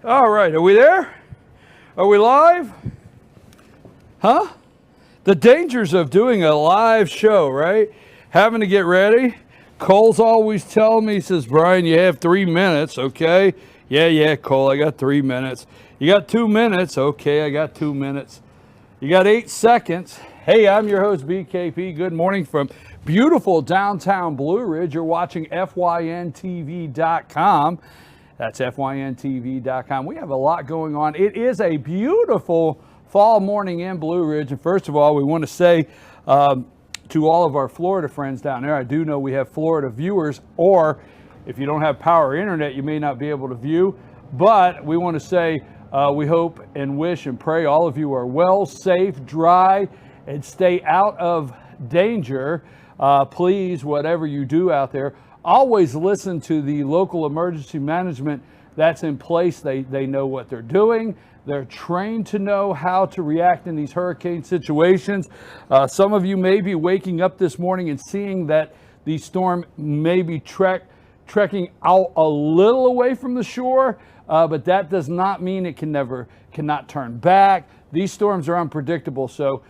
All right, are we there? Are we live? Huh? The dangers of doing a live show, right? Having to get ready. Cole's always telling me, he says, Brian, you have 3 minutes, okay? Yeah, Cole, I got 3 minutes. You got 2 minutes? Okay, I got 2 minutes. You got 8 seconds. Hey, I'm your host, BKP. Good morning from beautiful downtown Blue Ridge. You're watching FYNTV.com. That's FYNTV.com. We have a lot going on. It is a beautiful fall morning in Blue Ridge. And first of all, we want to say to all of our Florida friends down there, I do know we have Florida viewers, or if you don't have power internet, you may not be able to view. But we want to say we hope and wish and pray all of you are well, safe, dry, and stay out of danger. Please, whatever you do out there, always listen to the local emergency management that's in place. They know what they're doing. They're trained to know how to react in these hurricane situations. Some of you may be waking up this morning and seeing that the storm may be trekking out a little away from the shore, but that does not mean it cannot turn back. These storms are unpredictable, so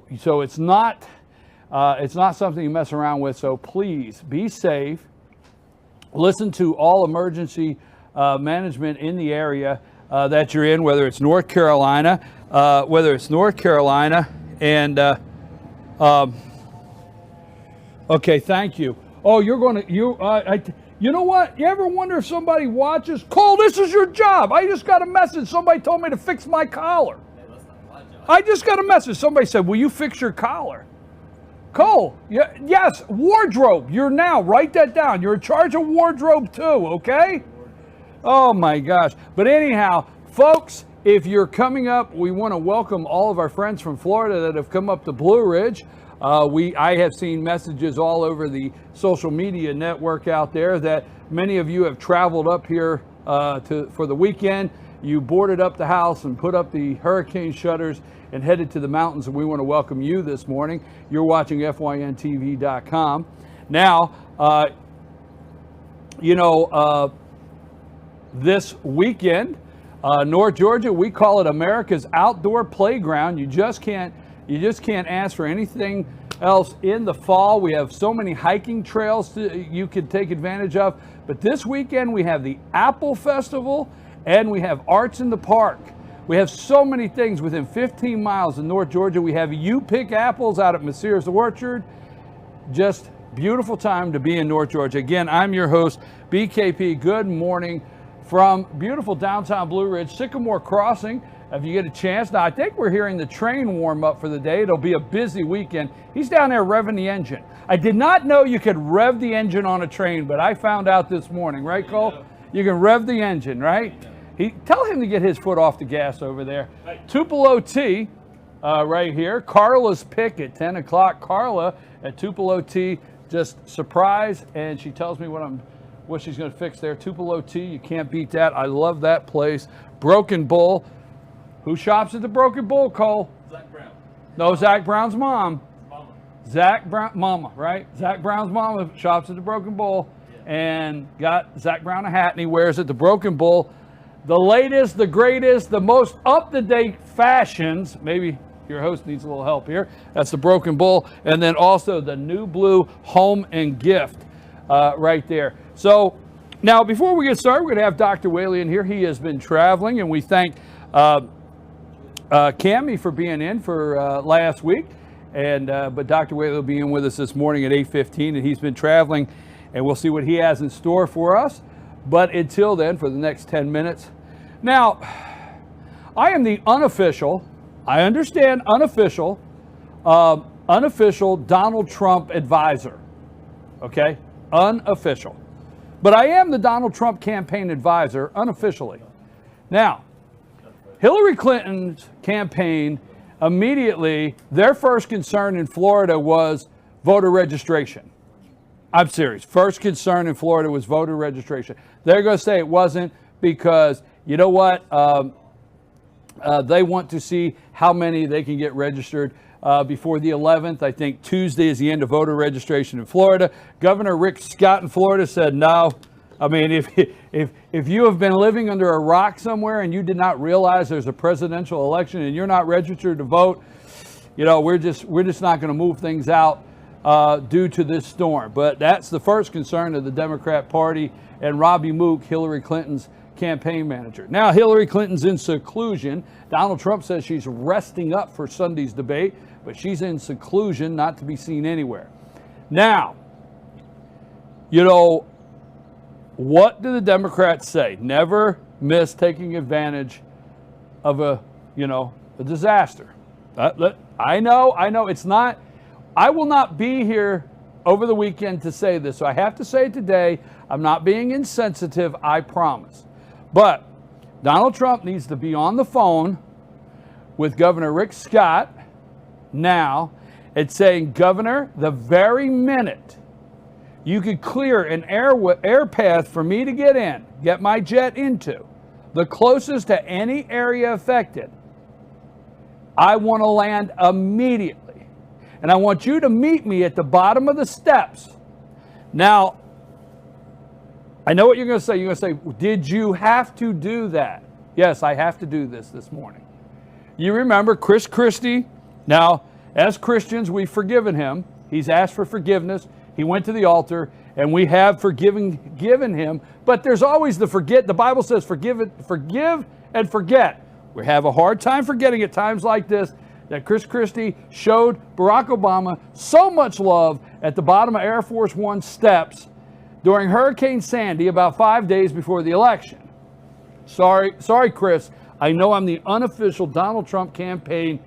it's not something you mess around with. So please be safe. Listen to all emergency management in the area that you're in, whether it's North Carolina, and okay, thank you. Oh, you know what? You ever wonder if somebody watches? Cole, this is your job. I just got a message. Somebody told me to fix my collar. Hey, that's not my job. I just got a message. Somebody said, will you fix your collar? Cole, yes, wardrobe. You're now, write that down. You're in charge of wardrobe too, okay? Oh my gosh. But anyhow, folks, if you're coming up, we want to welcome all of our friends from Florida that have come up to Blue Ridge. I have seen messages all over the social media network out there that many of you have traveled up here for the weekend. You boarded up the house and put up the hurricane shutters and headed to the mountains, and we want to welcome you this morning. You're watching FYNTV.com. Now, this weekend, North Georgia, we call it America's outdoor playground. You just can't ask for anything else in the fall. We have so many hiking trails you could take advantage of. But this weekend we have the Apple Festival and we have Arts in the Park. We have so many things within 15 miles in North Georgia. We have You Pick Apples out at Messier's Orchard. Just beautiful time to be in North Georgia. Again, I'm your host, BKP. Good morning from beautiful downtown Blue Ridge, Sycamore Crossing. If you get a chance, now I think we're hearing the train warm up for the day. It'll be a busy weekend. He's down there revving the engine. I did not know you could rev the engine on a train, but I found out this morning, right, Cole? You can rev the engine, right? Tell him to get his foot off the gas over there. Tupelo T right here. Carla's pick at 10 o'clock. Carla at Tupelo T, just surprise, and she tells me what she's going to fix there. Tupelo T, you can't beat that. I love that place. Broken Bull. Who shops at the Broken Bull, Cole? Zach Brown. No, Zach Brown's mom. Mama. Zach Brown, mama, right? Zach Brown's mama shops at the Broken Bull and got Zach Brown a hat, and he wears it. The Broken Bull, the latest, the greatest, the most up-to-date fashions. Maybe your host needs a little help here. That's the Broken Bull. And then also the New Blue Home and Gift right there. So now before we get started, we're going to have Dr. Whaley in here. He has been traveling, and we thank Cammie for being in for last week. But Dr. Whaley will be in with us this morning at 8:15, and he's been traveling, and we'll see what he has in store for us. But until then, for the next 10 minutes. Now, I am the unofficial Donald Trump advisor. Okay? Unofficial. But I am the Donald Trump campaign advisor unofficially. Now, Hillary Clinton's campaign, immediately, their first concern in Florida was voter registration. I'm serious. First concern in Florida was voter registration. They're going to say it wasn't because, you know what, they want to see how many they can get registered before the 11th. I think Tuesday is the end of voter registration in Florida. Governor Rick Scott in Florida said, no, I mean, if you have been living under a rock somewhere and you did not realize there's a presidential election and you're not registered to vote, we're just not going to move things out due to this storm. But that's the first concern of the Democrat Party and Robbie Mook, Hillary Clinton's campaign manager. Now, Hillary Clinton's in seclusion. Donald Trump says she's resting up for Sunday's debate, but she's in seclusion, not to be seen anywhere. Now, what do the Democrats say? Never miss taking advantage of a disaster. I know it's not. I will not be here over the weekend to say this, so I have to say it today. I'm not being insensitive, I promise. But Donald Trump needs to be on the phone with Governor Rick Scott now and saying, Governor, the very minute you could clear an air path for me to get my jet into, the closest to any area affected, I want to land immediately. And I want you to meet me at the bottom of the steps. Now, I know what you're going to say. You're going to say, did you have to do that? Yes, I have to do this morning. You remember Chris Christie. Now, as Christians, we've forgiven him. He's asked for forgiveness. He went to the altar, and we have given him. But there's always the forget. The Bible says forgive and forget. We have a hard time forgetting at times like this that Chris Christie showed Barack Obama so much love at the bottom of Air Force One steps during Hurricane Sandy about 5 days before the election. Sorry, Chris. I know I'm the unofficial Donald Trump campaign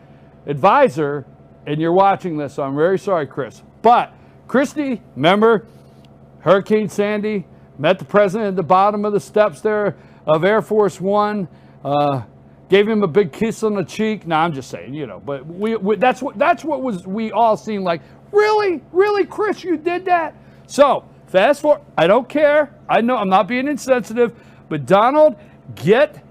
advisor, and you're watching this, so I'm very sorry, Chris. But Christie, remember, Hurricane Sandy, met the president at the bottom of the steps there of Air Force One, gave him a big kiss on the cheek. No, I'm just saying, but that's what we all seemed like. Really, Chris, you did that? So, fast forward, I don't care. I know I'm not being insensitive, but Donald, get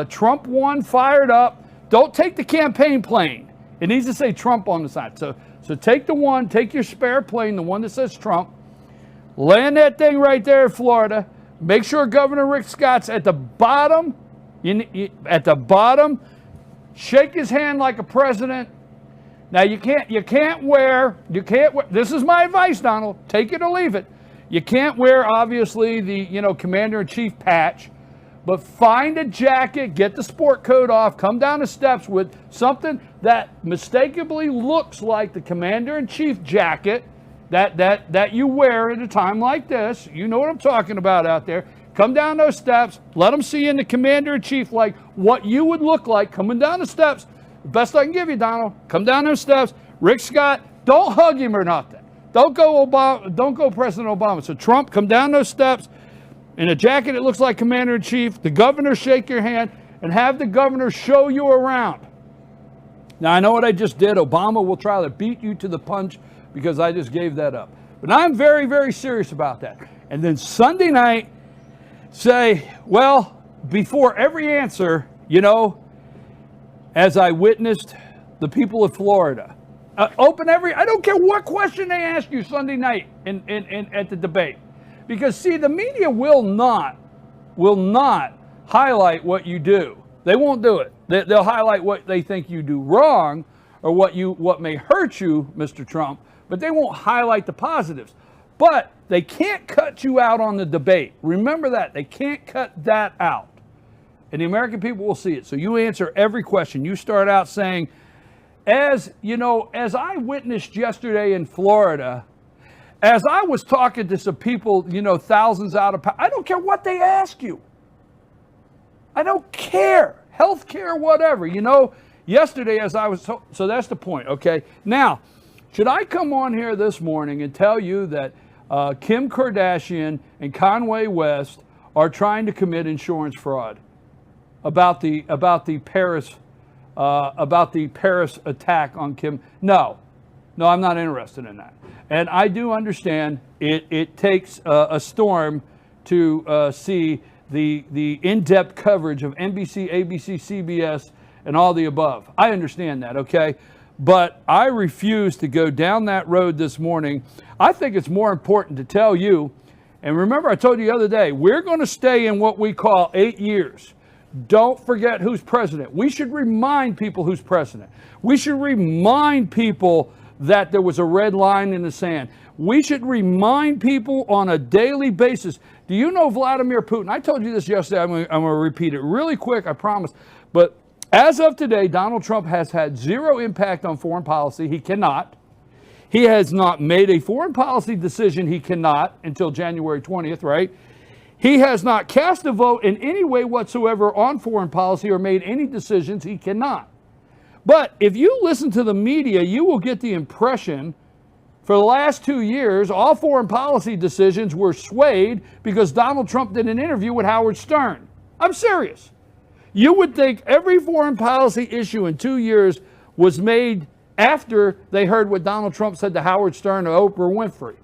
Trump 1 fired up. Don't take the campaign plane. It needs to say Trump on the side. So take take your spare plane, the one that says Trump, land that thing right there in Florida. Make sure Governor Rick Scott's at the bottom. At the bottom, shake his hand like a president. Now you can't wear. This is my advice, Donald. Take it or leave it. You can't wear obviously the Commander-in-Chief patch, but find a jacket, get the sport coat off, come down the steps with something that mistakenly looks like the Commander-in-Chief jacket that you wear at a time like this. You know what I'm talking about out there. Come down those steps. Let them see in the Commander-in-Chief like what you would look like coming down the steps. The best I can give you, Donald. Come down those steps. Rick Scott, don't hug him or nothing. Don't go President Obama. So Trump, come down those steps in a jacket that looks like Commander-in-Chief. The governor shake your hand and have the governor show you around. Now, I know what I just did. Obama will try to beat you to the punch because I just gave that up. But I'm very, very serious about that. And then Sunday night, say, well, before every answer, as I witnessed the people of Florida, I don't care what question they ask you Sunday night at the debate. Because, see, the media will not highlight what you do. They won't do it. They'll highlight what they think you do wrong or what may hurt you, Mr. Trump, but they won't highlight the positives. But they can't cut you out on the debate. Remember that. They can't cut that out. And the American people will see it. So you answer every question. You start out saying, as I witnessed yesterday in Florida, as I was talking to some people, thousands out of power, I don't care what they ask you. I don't care. Healthcare, whatever. Yesterday as I was, so that's the point, okay? Now, should I come on here this morning and tell you that Kim Kardashian and Kanye West are trying to commit insurance fraud about the Paris attack on Kim? No, I'm not interested in that. And I do understand it takes a storm to see the in-depth coverage of NBC, ABC, CBS, and all the above. I understand that, okay? But I refuse to go down that road this morning. I think it's more important to tell you And remember, I told you the other day, we're going to stay in what we call 8 years. Don't forget who's president. We should remind people who's president. We should remind people that there was a red line in the sand. We should remind people on a daily basis. Do you know Vladimir Putin? I told you this yesterday. I'm going to repeat it really quick, I promise. But as of today, Donald Trump has had zero impact on foreign policy. He cannot. He has not made a foreign policy decision. He cannot until January 20th, right? He has not cast a vote in any way whatsoever on foreign policy or made any decisions. He cannot. But if you listen to the media, you will get the impression for the last 2 years, all foreign policy decisions were swayed because Donald Trump did an interview with Howard Stern. I'm serious. You would think every foreign policy issue in 2 years was made after they heard what Donald Trump said to Howard Stern or Oprah Winfrey.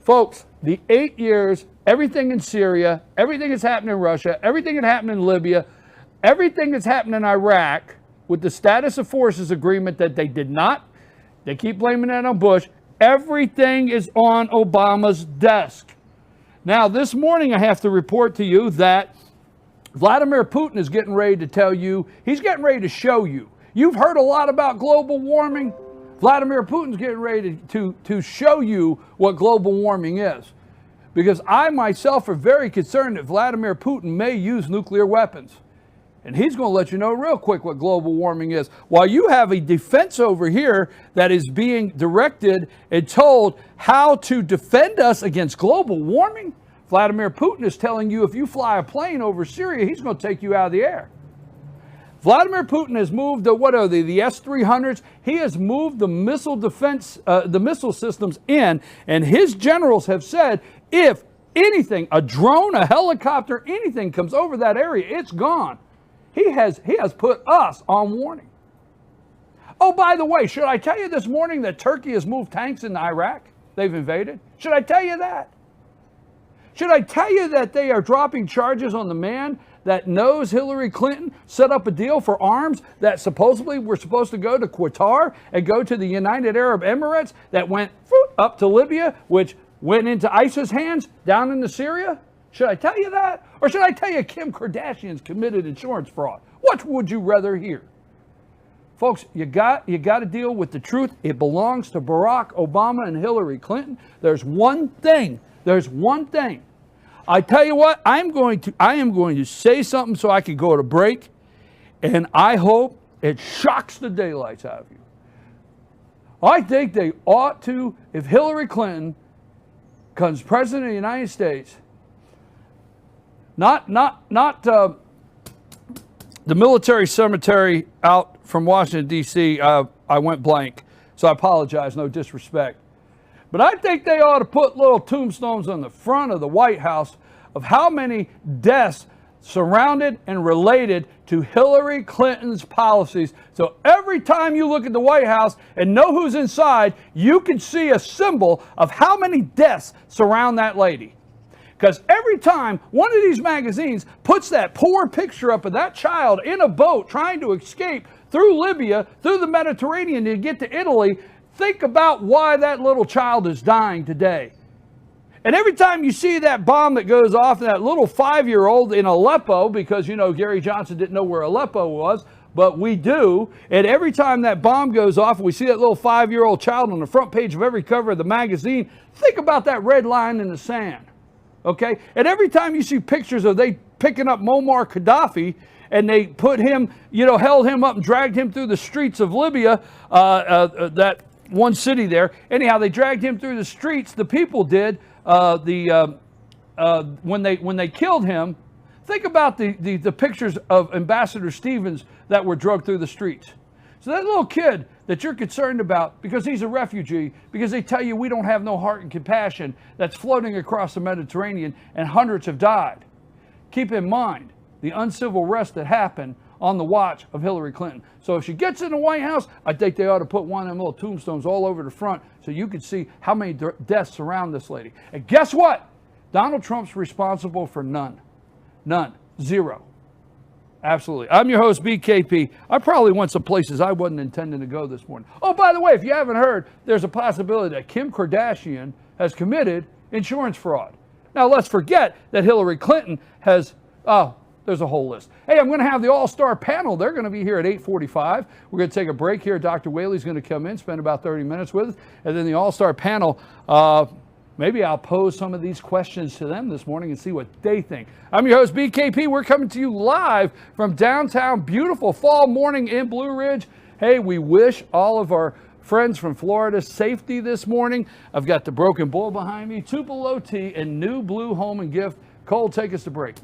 Folks, the 8 years, everything in Syria, everything that's happened in Russia, everything that happened in Libya, everything that's happened in Iraq with the status of forces agreement that they did not, they keep blaming that on Bush, everything is on Obama's desk. Now, this morning I have to report to you that Vladimir Putin is getting ready to tell you, he's getting ready to show you. You've heard a lot about global warming. Vladimir Putin's getting ready to show you what global warming is. Because I myself are very concerned that Vladimir Putin may use nuclear weapons. And he's going to let you know real quick what global warming is. While you have a defense over here that is being directed and told how to defend us against global warming, Vladimir Putin is telling you if you fly a plane over Syria, he's going to take you out of the air. Vladimir Putin has moved the S-300s. He has moved the missile defense, the missile systems in, and his generals have said if anything, a drone, a helicopter, anything comes over that area, it's gone. He has put us on warning. Oh, by the way, should I tell you this morning that Turkey has moved tanks into Iraq? They've invaded. Should I tell you that? Should I tell you that they are dropping charges on the man that knows Hillary Clinton set up a deal for arms that supposedly were supposed to go to Qatar and go to the United Arab Emirates that went up to Libya, which went into ISIS hands down into Syria? Should I tell you that? Or should I tell you Kim Kardashian's committed insurance fraud? What would you rather hear? Folks, you got to deal with the truth. It belongs to Barack Obama and Hillary Clinton. There's one thing. I tell you what, I am going to say something so I can go to break, and I hope it shocks the daylights out of you. I think they ought to, if Hillary Clinton becomes president of the United States, not the military cemetery out from Washington, D.C., I went blank, so I apologize, no disrespect. But I think they ought to put little tombstones on the front of the White House of how many deaths surrounded and related to Hillary Clinton's policies. So every time you look at the White House and know who's inside, you can see a symbol of how many deaths surround that lady. Because every time one of these magazines puts that poor picture up of that child in a boat trying to escape through Libya, through the Mediterranean to get to Italy, think about why that little child is dying today. And every time you see that bomb that goes off, that little 5-year-old in Aleppo, because, you know, Gary Johnson didn't know where Aleppo was, but we do. And every time that bomb goes off, we see that little 5-year-old child on the front page of every cover of the magazine. Think about that red line in the sand, okay? And every time you see pictures of they picking up Muammar Gaddafi, and they put him, you know, held him up and dragged him through the streets of Libya, that one city there. Anyhow, they dragged him through the streets. The people did when they killed him. Think about the pictures of Ambassador Stevens that were dragged through the streets. So that little kid that you're concerned about because he's a refugee, because they tell you we don't have no heart and compassion, that's floating across the Mediterranean and hundreds have died. Keep in mind the uncivil arrest that happened on the watch of Hillary Clinton. So if she gets in the White House, I think they ought to put one of them little tombstones all over the front so you can see how many deaths surround this lady. And guess what? Donald Trump's responsible for none. None. Zero. Absolutely. I'm your host, BKP. I probably went some places I wasn't intending to go this morning. Oh, by the way, if you haven't heard, there's a possibility that Kim Kardashian has committed insurance fraud. Now, let's forget that Hillary Clinton has, there's a whole list. Hey, I'm going to have the all-star panel. They're going to be here at 8:45. We're going to take a break here. Dr. Whaley's going to come in, spend about 30 minutes with us. And then the all-star panel, maybe I'll pose some of these questions to them this morning and see what they think. I'm your host, BKP. We're coming to you live from downtown, beautiful fall morning in Blue Ridge. Hey, we wish all of our friends from Florida safety this morning. I've got the Broken Bull behind me, Tupelo Tea, and New Blue Home and Gift. Cole, take us to break.